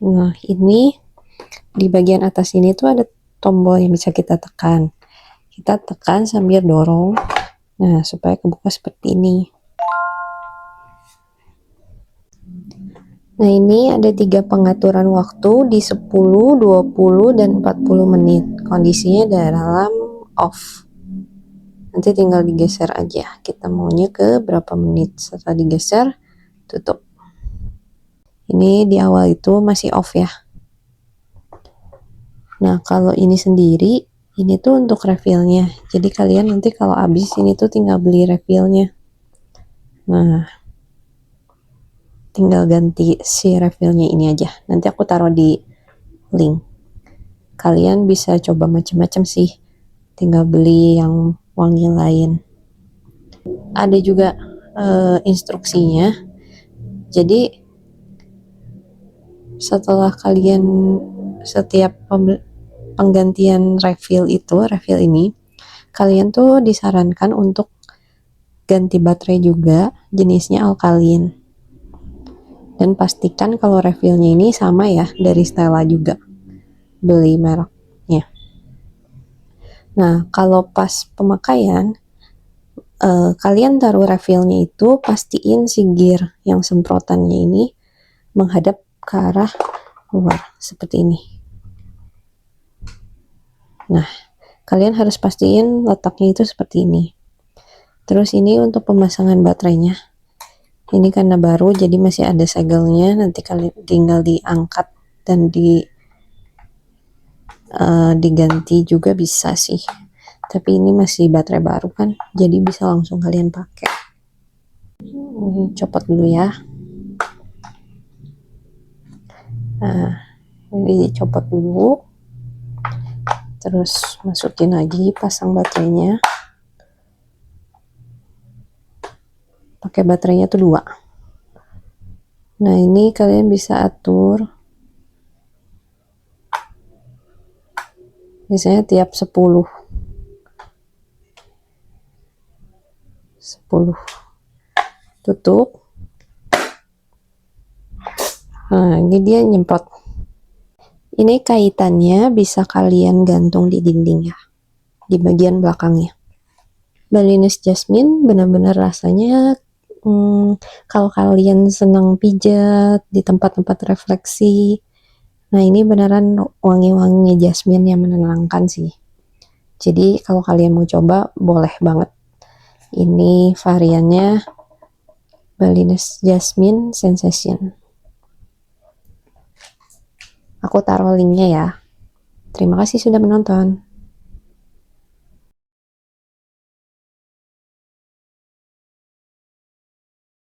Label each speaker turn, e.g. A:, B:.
A: Nah, ini di bagian atas ini tuh ada tombol yang bisa kita tekan. Kita tekan sambil dorong. Nah, supaya kebuka seperti ini. Nah, ini ada 3 pengaturan waktu di 10, 20, dan 40 menit. Kondisinya dalam off. Nanti tinggal digeser aja. Kita maunya ke berapa menit. Setelah digeser, tutup. Ini di awal itu masih off ya. Nah, kalau ini sendiri, ini tuh untuk refillnya. Jadi kalian nanti kalau habis ini tuh tinggal beli refillnya. Nah, tinggal ganti si refillnya ini aja. Nanti aku taruh di link. Kalian bisa coba macam-macam sih. Tinggal beli yang wangi lain. Ada juga instruksinya. Jadi setelah kalian setiap penggantian refill ini, kalian tuh disarankan untuk ganti baterai juga, jenisnya alkalin. Dan pastikan kalau refillnya ini sama ya, dari Stella juga. Beli mereknya. Nah, kalau pas pemakaian, kalian taruh refillnya itu, pastiin si gear yang semprotannya ini menghadap ke arah luar, seperti ini. Nah, kalian harus pastiin letaknya itu seperti ini. Terus ini untuk pemasangan baterainya. Ini karena baru jadi masih ada segelnya, nanti kalian tinggal diangkat dan diganti juga bisa sih. Tapi ini masih baterai baru kan, jadi bisa langsung kalian pakai. Copot dulu ya. Nah, ini copot dulu. Terus masukin lagi, pasang baterainya. Pakai baterainya tuh 2. Nah, ini kalian bisa atur. Misalnya tiap 10. Tutup. Nah, ini dia nyemprot. Ini kaitannya bisa kalian gantung di dinding ya, di bagian belakangnya. Balinese Jasmine benar-benar rasanya kalau kalian senang pijat di tempat-tempat refleksi, nah ini beneran wangi-wangi jasmine yang menenangkan sih. Jadi kalau kalian mau coba, boleh banget. Ini variannya Balinese Jasmine Sensation. Aku taruh linknya ya. Terima kasih sudah menonton.